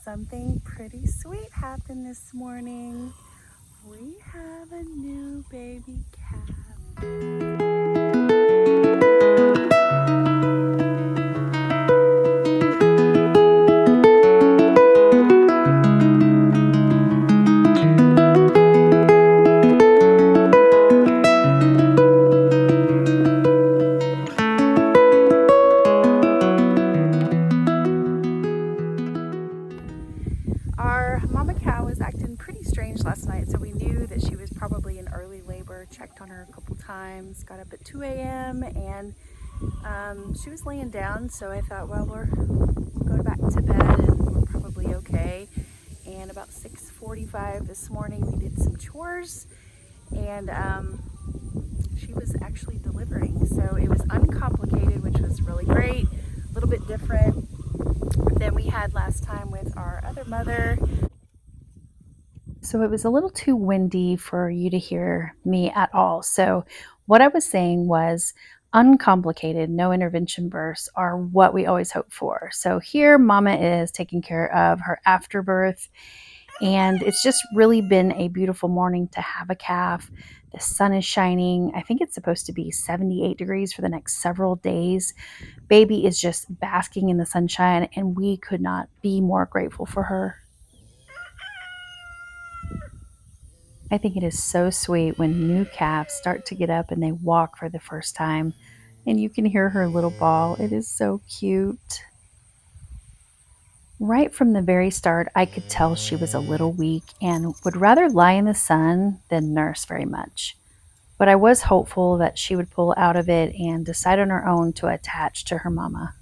something pretty sweet happened this morning. We have a new baby calf. Our mama cow was acting pretty strange last night, so we knew that she was probably in early labor. Checked on her a couple times, got up at 2 a.m. and she was laying down, so I thought, well, we'll go back to bed and we're probably okay. And about 6:45 this morning, we did some chores, and she was actually delivering. So it was uncomplicated, which was really great, a little bit different than we had last time with our other mother. So it was a little too windy for you to hear me at all. So what I was saying was uncomplicated, no intervention births are what we always hope for. So here mama is taking care of her afterbirth, and it's just really been a beautiful morning to have a calf. The sun is shining. I think it's supposed to be 78 degrees for the next several days. Baby is just basking in the sunshine, and we could not be more grateful for her. I think it is so sweet when new calves start to get up and they walk for the first time, and you can hear her little bawl. It is so cute. Right from the very start, I could tell she was a little weak and would rather lie in the sun than nurse very much. But I was hopeful that she would pull out of it and decide on her own to attach to her mama.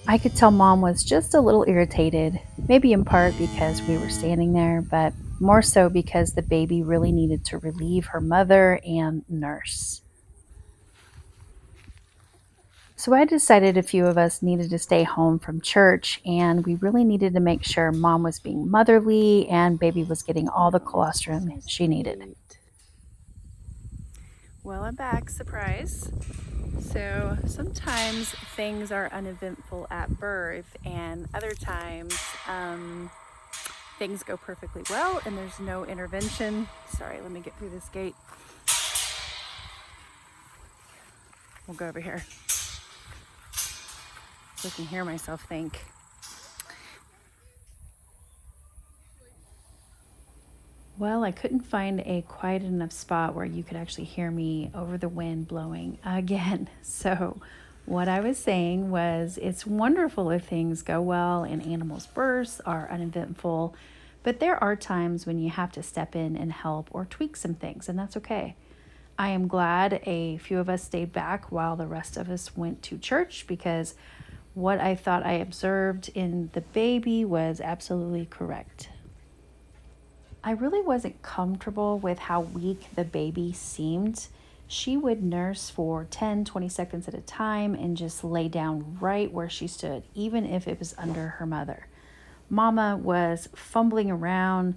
I could tell mom was just a little irritated, maybe in part because we were standing there, but more so because the baby really needed to relieve her mother and nurse. So I decided a few of us needed to stay home from church, and we really needed to make sure mom was being motherly and baby was getting all the colostrum she needed. Well, I'm back, surprise. So sometimes things are uneventful at birth, and other times things go perfectly well and there's no intervention. Sorry, let me get through this gate. We'll go over here so I can hear myself think. Well, I couldn't find a quiet enough spot where you could actually hear me over the wind blowing again. So what I was saying was it's wonderful if things go well and animals' births are uneventful, but there are times when you have to step in and help or tweak some things, and that's okay. I am glad a few of us stayed back while the rest of us went to church, because what I thought I observed in the baby was absolutely correct. I really wasn't comfortable with how weak the baby seemed. She would nurse for 10, 20 seconds at a time and just lay down right where she stood, even if it was under her mother. Mama was fumbling around,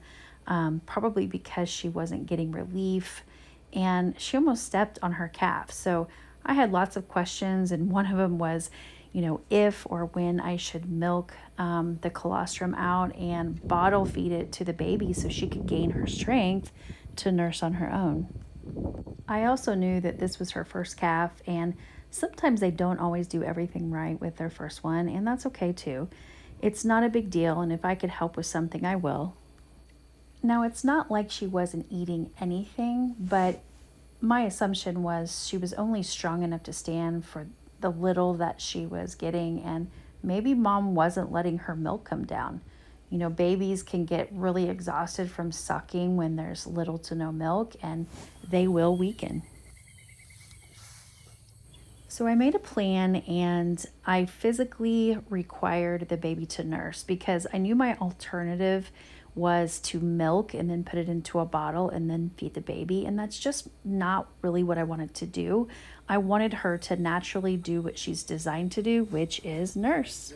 probably because she wasn't getting relief, and she almost stepped on her calf. So I had lots of questions, and one of them was, if or when I should milk the colostrum out and bottle feed it to the baby so she could gain her strength to nurse on her own. I also knew that this was her first calf, and sometimes they don't always do everything right with their first one, and that's okay too. It's not a big deal, and if I could help with something, I will. Now, it's not like she wasn't eating anything, but my assumption was she was only strong enough to stand for the little that she was getting, and maybe mom wasn't letting her milk come down. Babies can get really exhausted from sucking when there's little to no milk, and they will weaken. So I made a plan, and I physically required the baby to nurse because I knew my alternative was to milk and then put it into a bottle and then feed the baby. And that's just not really what I wanted to do. I wanted her to naturally do what she's designed to do, which is nurse.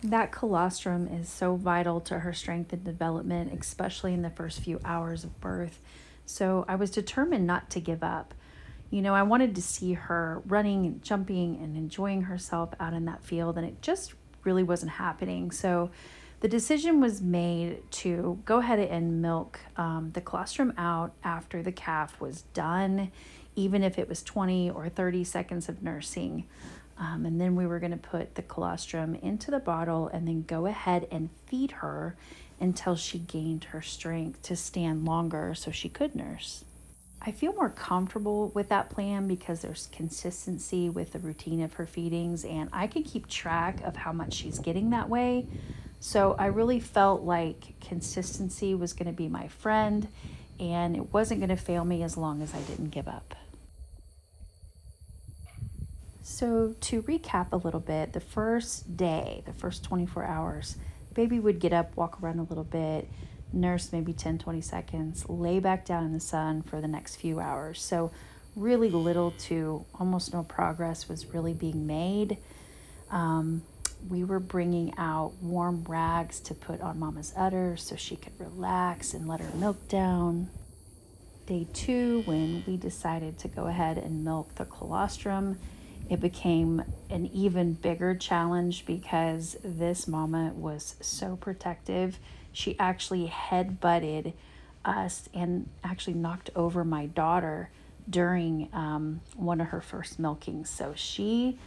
That colostrum is so vital to her strength and development, especially in the first few hours of birth. So I was determined not to give up. I wanted to see her running and jumping and enjoying herself out in that field, and it just really wasn't happening. So the decision was made to go ahead and milk the colostrum out after the calf was done, even if it was 20 or 30 seconds of nursing. And then we were going to put the colostrum into the bottle and then go ahead and feed her until she gained her strength to stand longer so she could nurse. I feel more comfortable with that plan because there's consistency with the routine of her feedings, and I can keep track of how much she's getting that way. So I really felt like consistency was going to be my friend, and it wasn't going to fail me as long as I didn't give up. So to recap a little bit, the first day, the first 24 hours, baby would get up, walk around a little bit, nurse maybe 10, 20 seconds, lay back down in the sun for the next few hours. So really little to almost no progress was really being made. We were bringing out warm rags to put on mama's udder so she could relax and let her milk down. Day 2, when we decided to go ahead and milk the colostrum, it became an even bigger challenge because this mama was so protective. She actually head-butted us and actually knocked over my daughter during one of her first milkings. So she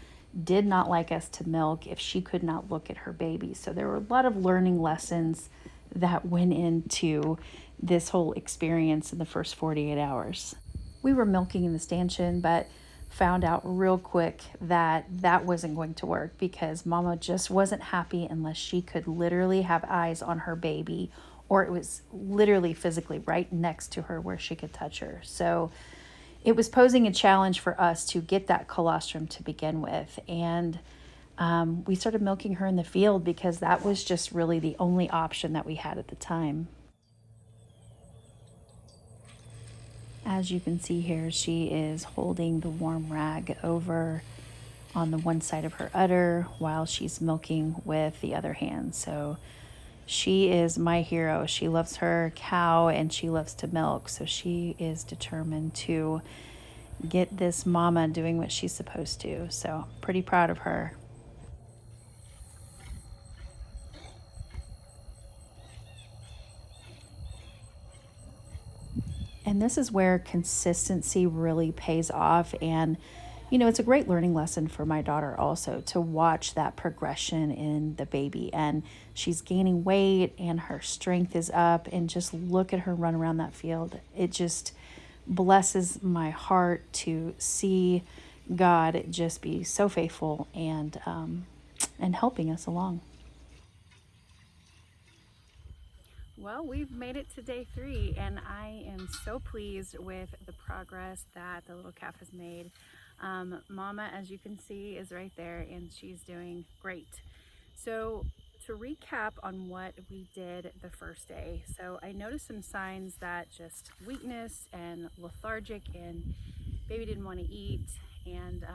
did not like us to milk if she could not look at her baby. So there were a lot of learning lessons that went into this whole experience in the first 48 hours. We were milking in the stanchion, but found out real quick that that wasn't going to work because mama just wasn't happy unless she could literally have eyes on her baby, or it was literally physically right next to her where she could touch her. So it was posing a challenge for us to get that colostrum to begin with. And we started milking her in the field because that was just really the only option that we had at the time. As you can see here, she is holding the warm rag over on the one side of her udder while she's milking with the other hand. So she is my hero. She loves her cow and she loves to milk. So she is determined to get this mama doing what she's supposed to. So pretty proud of her. And this is where consistency really pays off. And, you know, it's a great learning lesson for my daughter also to watch that progression in the baby. And she's gaining weight and her strength is up. And just look at her run around that field. It just blesses my heart to see God just be so faithful and helping us along. Well, we've made it to day 3, and I am so pleased with the progress that the little calf has made. Mama, as you can see, is right there, and she's doing great. So to recap on what we did the first day, so I noticed some signs that just weakness and lethargic, and baby didn't want to eat, and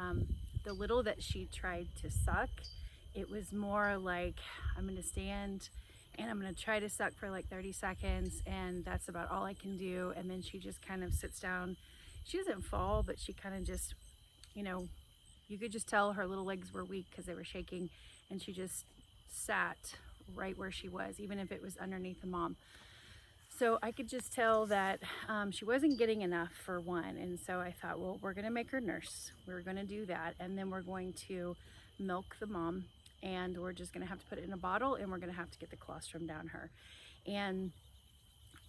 the little that she tried to suck, it was more like, I'm going to stand and I'm going to try to suck for like 30 seconds and that's about all I can do. And then she just kind of sits down. She doesn't fall, but she kind of just, you know, you could just tell her little legs were weak because they were shaking, and she just sat right where she was, even if it was underneath the mom. So I could just tell that she wasn't getting enough, for one. And so I thought, well, we're going to make her nurse. We're going to do that. And then we're going to milk the mom, and we're just going to have to put it in a bottle, and we're going to have to get the colostrum down her. And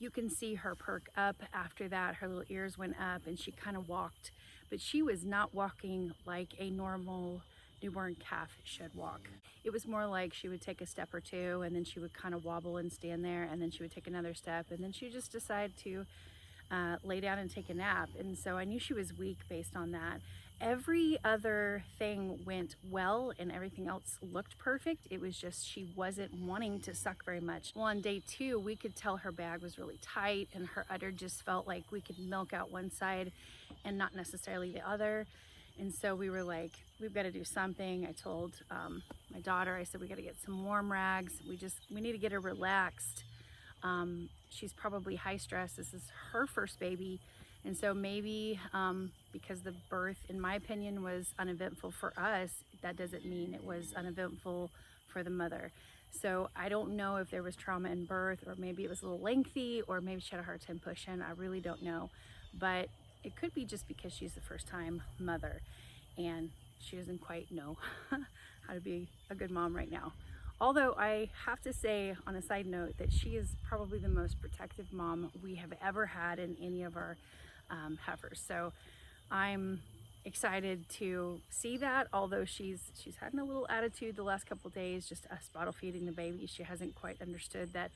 you can see her perk up after that. Her little ears went up and she kind of walked, but she was not walking like a normal newborn calf should walk. It was more like she would take a step or two and then she would kind of wobble and stand there, and then she would take another step, and then she would just decide to lay down and take a nap. And so I knew she was weak based on that. Every other thing went well and everything else looked perfect. It was just she wasn't wanting to suck very much. Well, on day 2, we could tell her bag was really tight and her udder just felt like we could milk out one side and not necessarily the other. And so we were like, we've got to do something. I told my daughter, I said, we got to get some warm rags. We need to get her relaxed. She's probably high stress. This is her first baby. And so maybe because the birth, in my opinion, was uneventful for us, that doesn't mean it was uneventful for the mother. So I don't know if there was trauma in birth, or maybe it was a little lengthy, or maybe she had a hard time pushing. I really don't know. But it could be just because she's the first time mother and she doesn't quite know how to be a good mom right now. Although I have to say, on a side note, that she is probably the most protective mom we have ever had in any of our heifers. So I'm excited to see that, although she's had a little attitude the last couple of days, just us bottle feeding the baby. She hasn't quite understood that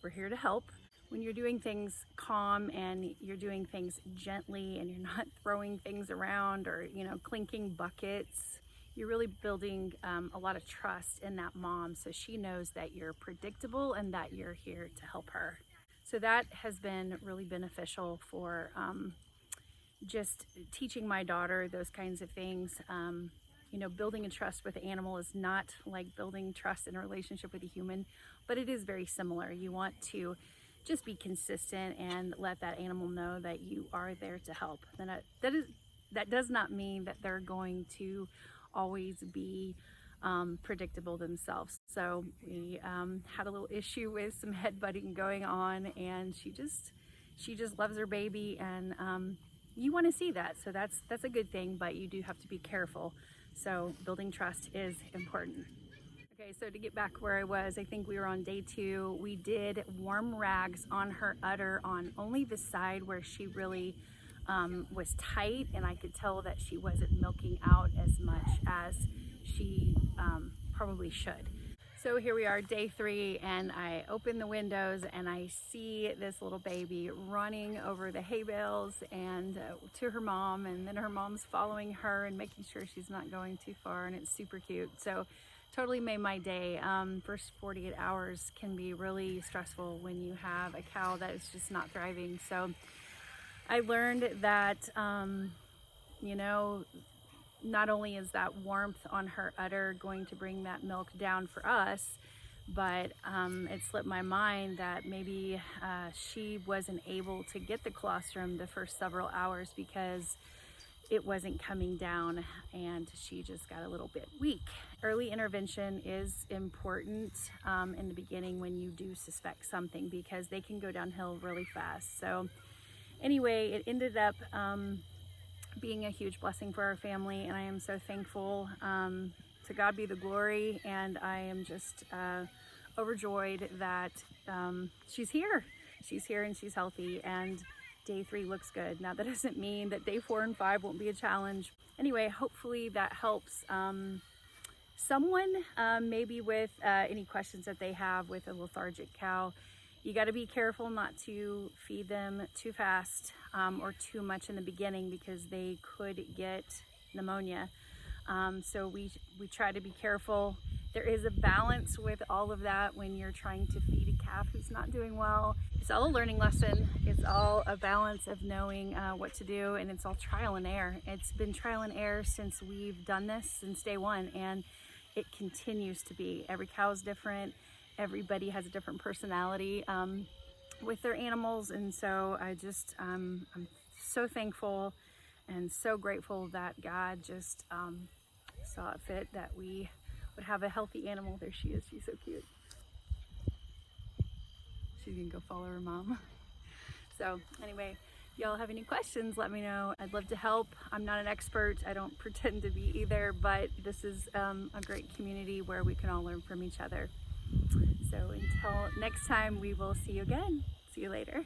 we're here to help. When you're doing things calm and you're doing things gently and you're not throwing things around or, you know, clinking buckets, you're really building a lot of trust in that mom, so she knows that you're predictable and that you're here to help her. So that has been really beneficial for just teaching my daughter those kinds of things. You know, building a trust with an animal is not like building trust in a relationship with a human, but it is very similar. You want to just be consistent and let that animal know that you are there to help. And that does not mean that they're going to always be predictable themselves. So we had a little issue with some headbutting going on, and she just loves her baby, and you want to see that. So that's a good thing, but you do have to be careful. So building trust is important. Okay, so to get back where I was, I think we were on day 2. We did warm rags on her udder on only the side where she really was tight, and I could tell that she wasn't milking out as much as she probably should. So here we are, day 3, and I open the windows and I see this little baby running over the hay bales and to her mom, and then her mom's following her and making sure she's not going too far, and it's super cute. So totally made my day. First 48 hours can be really stressful when you have a cow that is just not thriving. So I learned that, you know, not only is that warmth on her udder going to bring that milk down for us, but it slipped my mind that maybe she wasn't able to get the colostrum the first several hours because it wasn't coming down and she just got a little bit weak. Early intervention is important in the beginning when you do suspect something, because they can go downhill really fast. So anyway, it ended up being a huge blessing for our family, and I am so thankful. To God be the glory, and I am just overjoyed that she's here. She's here and she's healthy, and day 3 looks good. Now that doesn't mean that day 4 and 5 won't be a challenge. Anyway, hopefully that helps someone maybe with any questions that they have with a lethargic cow. You got to be careful not to feed them too fast or too much in the beginning, because they could get pneumonia. So we try to be careful. There is a balance with all of that when you're trying to feed a calf who's not doing well. It's all a learning lesson. It's all a balance of knowing what to do, and it's all trial and error. It's been trial and error since we've done this, since day 1, and it continues to be. Every cow is different. Everybody has a different personality with their animals, and so I just I'm so thankful and so grateful that God just saw it fit that we would have a healthy animal. There she is. She's so cute. She's gonna go follow her mom. So anyway, if y'all have any questions, let me know. I'd love to help. I'm not an expert. I don't pretend to be either, but this is a great community where we can all learn from each other. So until next time, we will see you again. See you later.